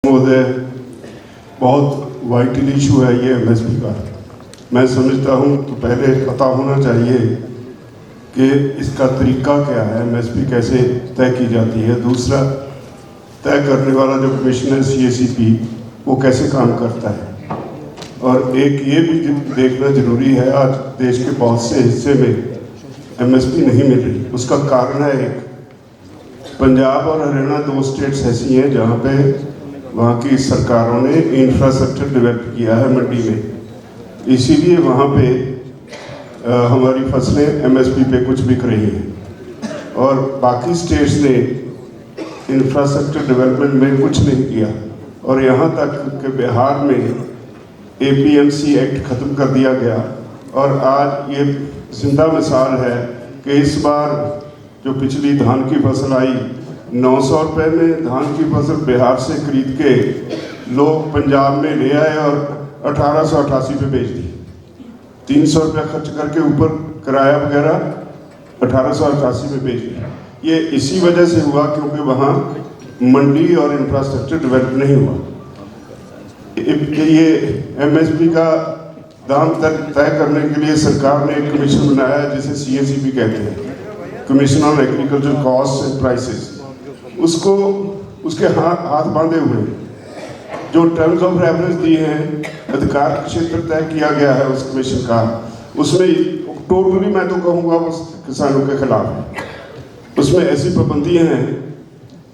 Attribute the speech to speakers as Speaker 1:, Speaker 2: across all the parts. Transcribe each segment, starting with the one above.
Speaker 1: महोदय, बहुत vital issue है ये एमएसपी का। मैं समझता हूँ तो पहले पता होना चाहिए कि इसका तरीका क्या है, एमएसपी कैसे तय की जाती है। दूसरा, तय करने वाला जो कमीशन है सीएसीपी, वो कैसे काम करता है। और एक ये भी देखना जरूरी है, आज देश के बहुत से हिस्से में एमएसपी नहीं मिल रही। उसका कारण है, एक पंजाब और हरियाणा दो स्टेट्स ऐसी हैं जहाँ पे वहाँ की सरकारों ने इंफ्रास्ट्रक्चर डेवलप किया है मंडी में, इसीलिए वहाँ पे हमारी फसलें एमएसपी पे कुछ बिक रही हैं। और बाकी स्टेट्स ने इंफ्रास्ट्रक्चर डेवलपमेंट में कुछ नहीं किया। और यहाँ तक कि बिहार में एपीएमसी एक्ट ख़त्म कर दिया गया। और आज ये जिंदा मिसाल है कि इस बार जो पिछली धान की फसल आई, 900 रुपये में धान की फसल बिहार से खरीद के लोग पंजाब में ले आए और 1888 पे बेच दी। 300 रुपया खर्च करके ऊपर किराया वगैरह 1888 में बेच दी। ये इसी वजह से हुआ क्योंकि वहाँ मंडी और इंफ्रास्ट्रक्चर डेवलप नहीं हुआ। ये एमएसपी का दाम तय करने के लिए सरकार ने एक कमीशन बनाया है जिसे सीएसीपी कहते हैं, commission on agriculture cost and prices. उसको उसके हाथ बांधे हुए जो टर्म्स ऑफ रेफरेंस दिए हैं, अधिकार क्षेत्र तय किया गया है उस कमीशन का, उसमें टोटली मैं तो कहूँगा बस किसानों के खिलाफ है। उसमें ऐसी पाबंदियाँ हैं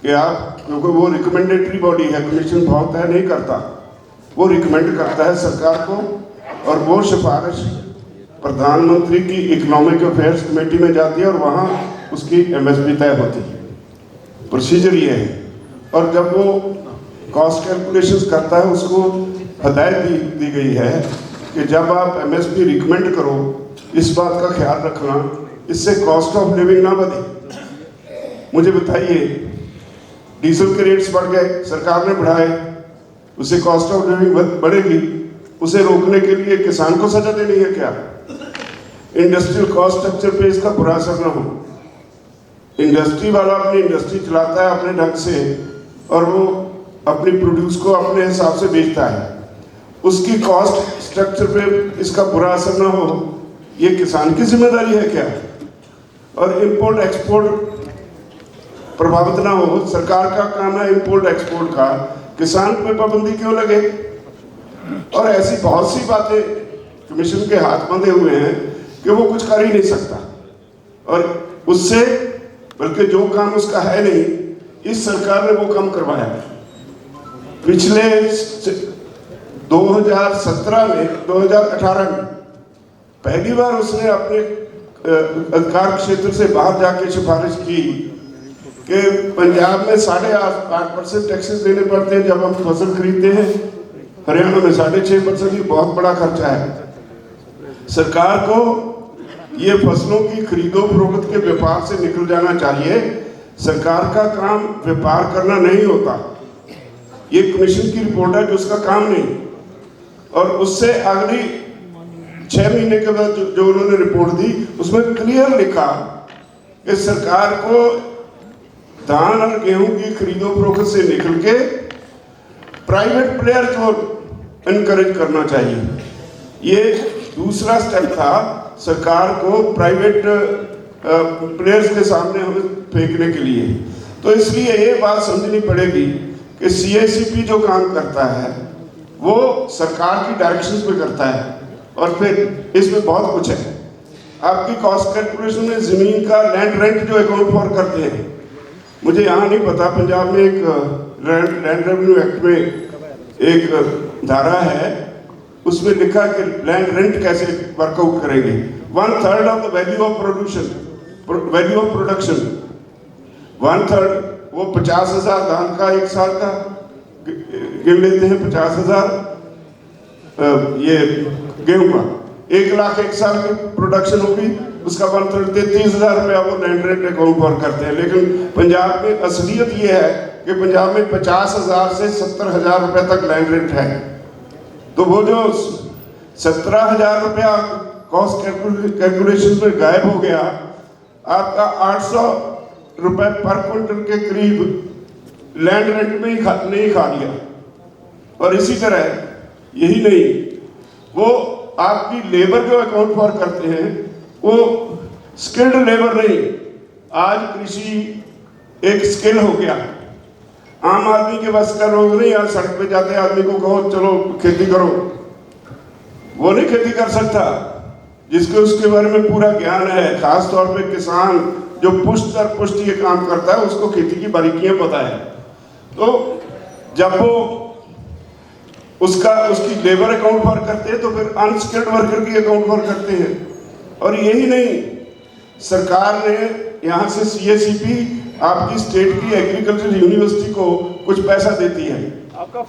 Speaker 1: कि आप, क्योंकि वो रिकमेंडेटरी बॉडी है, कमीशन बहुत तय नहीं करता, वो रिकमेंड करता है सरकार को, और वो सिफारिश प्रधानमंत्री की इकोनॉमिक अफेयर्स कमेटी में जाती है और वहाँ उसकी एमएसपी तय होती है। प्रोसीजर ये है। और जब वो कॉस्ट कैलकुलेशंस करता है, उसको हदायत दी गई है कि जब आप एमएसपी रिकमेंड करो, इस बात का ख्याल रखना इससे कॉस्ट ऑफ लिविंग ना बढ़े। मुझे बताइए, डीजल के रेट्स बढ़ गए, सरकार ने बढ़ाए, उससे कॉस्ट ऑफ लिविंग बढ़ेगी। उसे रोकने के लिए किसान को सजा देनी है क्या? इंडस्ट्रियल कॉस्ट स्ट्रक्चर पे इसका बुरा असर ना हो। इंडस्ट्री वाला अपनी इंडस्ट्री चलाता है अपने ढंग से, और वो अपनी प्रोड्यूस को अपने हिसाब से बेचता है। उसकी कॉस्ट स्ट्रक्चर पे इसका बुरा असर ना हो, ये किसान की जिम्मेदारी है क्या? और इंपोर्ट एक्सपोर्ट प्रभावित ना हो, सरकार का काम है इंपोर्ट एक्सपोर्ट का, किसान पे पाबंदी क्यों लगे? और ऐसी बहुत सी बातें कमीशन के हाथ बंधे हुए हैं कि वो कुछ कर ही नहीं सकता। और उससे बल्कि जो काम उसका है नहीं, इस सरकार ने वो काम करवाया। पिछले 2017 में 2018 में पहली बार उसने अपने अधिकार क्षेत्र से बाहर जाके सिफारिश की कि पंजाब में 8.5% टैक्सेस देने पड़ते हैं जब हम फसल खरीदते हैं, हरियाणा में 6.5%। ही बहुत बड़ा खर्चा है। सरकार को ये फसलों की खरीदो फरोख्त के व्यापार से निकल जाना चाहिए। सरकार का काम व्यापार करना नहीं होता। ये कमीशन की रिपोर्ट है कि उसका काम नहीं। और उससे अगली 6 महीने के बाद जो उन्होंने रिपोर्ट दी, उसमें क्लियर लिखा कि सरकार को धान और गेहूं की खरीदो फरोख्त से निकल के प्राइवेट प्लेयर को इनकरेज करना चाहिए। ये दूसरा स्टेप था सरकार को प्राइवेट प्लेयर्स के सामने हमें फेंकने के लिए। तो इसलिए ये बात समझनी पड़ेगी कि सीएसीपी जो काम करता है वो सरकार की डायरेक्शंस पे करता है। और फिर इसमें बहुत कुछ है। आपकी कॉस्ट कैलकुलेशन में ज़मीन का लैंड रेंट जो अकाउंट फॉर करते हैं, मुझे यहाँ नहीं पता, पंजाब में एक लैंड रेवेन्यू एक्ट में एक धारा है, उसमें लिखा कि लैंड रेंट कैसे वर्कआउट करेंगे। 1/3 of the value of production 1/3, वो 50,000 धान का एक साल का गिन लेते हैं, 50,000 ये गेहूं का, 1 लाख एक साल की प्रोडक्शन होगी, उसका 1/3 33,000 रुपया वो लैंड रेंट अकाउंट फॉर करते हैं। लेकिन पंजाब में असलियत ये है कि पंजाब में 50,000 से 70,000 रुपये तक लैंड रेंट है। तो वो जो 17,000 रुपया कॉस्ट कैलकुलेशन में गायब हो गया, आपका 800 रुपये पर क्विंटल के करीब लैंड रेंट में ही नहीं खा लिया। और इसी तरह यही नहीं, वो आपकी लेबर जो अकाउंट फॉर करते हैं वो स्किल्ड लेबर नहीं। आज कृषि एक स्किल हो गया, आम आदमी के बस का रोग नहीं। आज सड़क पे जाते आदमी को कहो चलो खेती करो, वो नहीं खेती कर सकता। जिसके उसके बारे में पूरा ज्ञान है, खास तौर पे किसान जो पुष्ट दर पुष्ट ये काम करता है, उसको खेती की बारीकियां पता है। तो जब वो उसकी लेबर अकाउंट फॉर करते हैं तो फिर अनस्किल्ड वर्कर की अकाउंट फॉर करते हैं। और यही नहीं, सरकार ने यहाँ से CSEP आपकी स्टेट की एग्रीकल्चर यूनिवर्सिटी को कुछ पैसा देती है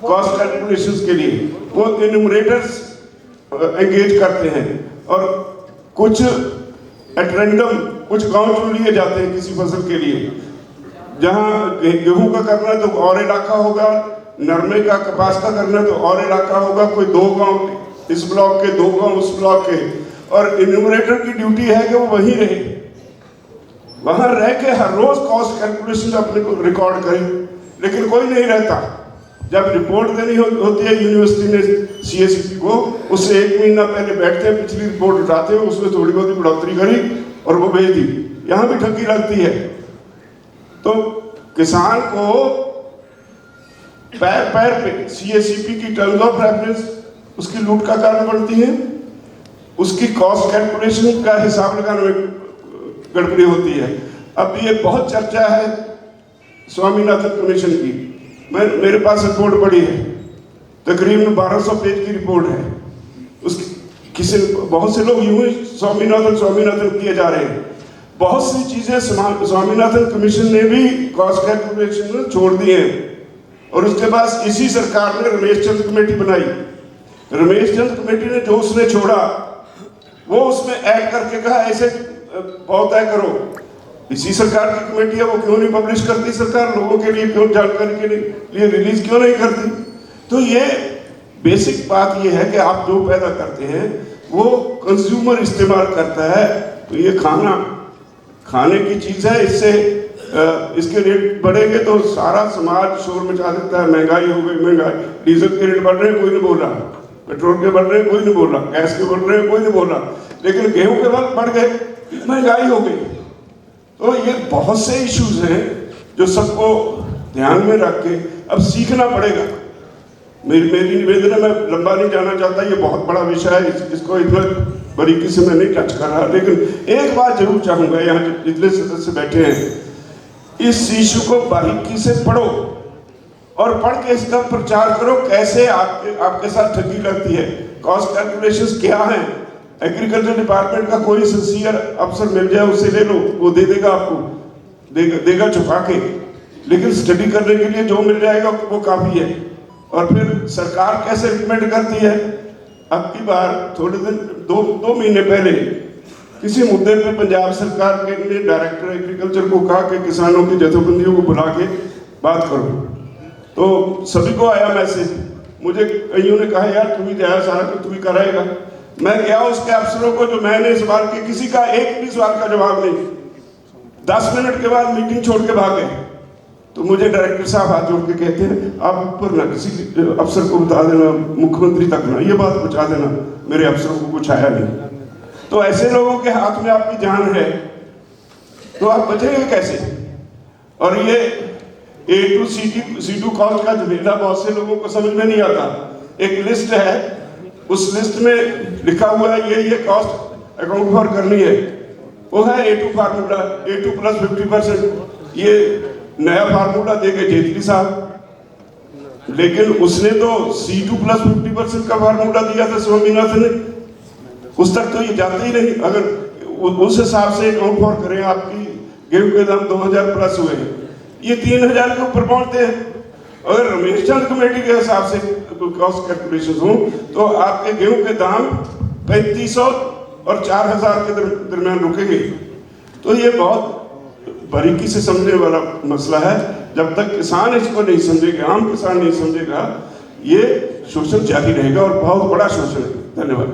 Speaker 1: कॉस्ट कैलकुलेशंस के लिए। वो इन्यूमरेटर्स एंगेज करते हैं और कुछ एट रैंडम कुछ गांव चुन लिए जाते हैं किसी फसल के लिए। जहाँ गेहूं का करना है तो और इलाका होगा, नरमे का कपास का करना है तो और इलाका होगा, कोई 2 गांव इस ब्लॉक के, 2 गांव उस ब्लॉक के। और इन्यूमरेटर की ड्यूटी है कि वो वहीं रहे, वहां रह के हर रोज कॉस्ट कैलकुलेशन अपने को रिकॉर्ड करें। लेकिन कोई नहीं रहता। जब रिपोर्ट देनी होती है यूनिवर्सिटी ने CSEP को, उससे 1 महीना पहले बैठते हैं, पिछली रिपोर्ट उठाते हैं, उसमें थोड़ी बहुत बढ़ोतरी करी और वो भेज दी। यहाँ भी ठगी लगती है। तो किसान को पैर पैर पे CSEP की टर्म्स ऑफ रेफरेंस उसकी लूट का कारण बनती है, उसकी कॉस्ट कैलकुलेशन का हिसाब लगाने में गड़बड़ी होती है। अब ये बहुत चर्चा है स्वामीनाथन कमीशन की। मेरे पास रिपोर्ट पड़ी है, तकरीबन 1200 पेज की रिपोर्ट है। उसकी बहुत से लोग यूं ही स्वामीनाथन किए जा रहे हैं। बहुत सी चीजें स्वामीनाथन कमीशन ने भी कॉस्ट कैलकुलेशन में छोड़ दी हैं। और उसके बाद इसी सरकार ने रमेश चंद कमेटी बनाई। रमेश चंद कमेटी ने जो उसने छोड़ा वो उसमें ऐड करके कहा ऐसे बहुत तय करो। इसी सरकार की कमेटी है, वो क्यों नहीं पब्लिश करती सरकार? लोगों के लिए क्यों, जानकारी के लिए रिलीज क्यों नहीं करती? तो ये बेसिक बात ये है कि आप जो पैदा करते हैं वो कंज्यूमर इस्तेमाल करता है। तो ये खाने की चीज है, इससे इसके रेट बढ़ेंगे तो सारा समाज शोर मचा देता है। महंगाई हो गई, महंगाई, डीजल के रेट बढ़ रहे हैं, कोई नहीं बोल रहा। पेट्रोल के बढ़ रहे हैं, कोई नहीं बोल रहा। गैस के बढ़ रहे हैं, कोई नहीं बोल रहा। लेकिन गेहूं के बढ़ गए, महंगाई हो गई। तो ये बहुत से इश्यूज हैं जो सबको ध्यान में रख के अब सीखना पड़ेगा। मेरी निवेदन है, मैं लंबा नहीं जाना चाहता, ये बहुत बड़ा विषय है, इसको इतना बारीकी से मैं नहीं टच कर रहा। लेकिन एक बात जरूर चाहूंगा, यहाँ जितने सदस्य बैठे हैं, इस इशू को बारीकी से पढ़ो और पढ़ के इसका प्रचार करो। कैसे आपके साथ ठगी लगती है, कॉस्ट कैलकुलेशंस क्या है। एग्रीकल्चर डिपार्टमेंट का कोई सिंसियर अफसर मिल जाए, उससे ले लो, वो दे देगा आपको, देगा छुपा के। लेकिन स्टडी करने के लिए जो मिल जाएगा वो काफी है। और फिर सरकार कैसे रिकमेंड करती है। अब की बार थोड़े दिन 2 महीने पहले किसी मुद्दे पे पंजाब सरकार के ने डायरेक्टर एग्रीकल्चर को कहा कि किसानों की जथेबंदियों को बुला के बात करो। तो सभी को आया मैसेज, मुझे कईयों ने कहा यार तू ही जाया, सारा कुछ तू ही कराएगा। मैं गया उसके अफसरों को जो मैंने सवाल किए, किसी का एक भी सवाल का जवाब नहीं। 10 मिनट के बाद मीटिंग छोड़ के भाग गए। तो मुझे डायरेक्टर साहब हाथ जोड़ के कहते हैं आप ऊपर ना किसी अफसर को बता देना, मुख्यमंत्री तक ना ये बात पहुंचा देना, मेरे अफसरों को कुछ आया नहीं। तो ऐसे लोगों के हाथ में आपकी जान है तो आप बचेंगे कैसे? और ये A2 C2 कॉस्ट का झमेला बहुत से लोगों को समझ में नहीं आता। एक लिस्ट है, उस लिस्ट में लिखा हुआ है ये कॉस्ट अकाउंट फॉर करनी है, वो है A2 फार्मूला, A2 प्लस 50%। ये नया फार्मूला देके जेटली साहब, लेकिन उसने तो C2 प्लस 50% का फार्मूला दिया था स्वामीनाथन ने, उस तक तो ये जाते ही नहीं। अगर उस हिसाब से अकाउंट फॉर करें, आपकी गेहूं के दाम 2000 प्लस हुए हैं, ये 3000 के ऊपर पहुंचते हैं। अगर रमेश चंद कमेटी के हिसाब से कॉस्ट कैलकुलेशन हो तो आपके गेहूं के दाम 3500 और 4000 के दरमियान रुकेंगे। तो ये बहुत बारीकी से समझने वाला मसला है। जब तक किसान इसको नहीं समझेगा, आम किसान नहीं समझेगा, ये शोषण जारी रहेगा और बहुत बड़ा शोषण है। धन्यवाद।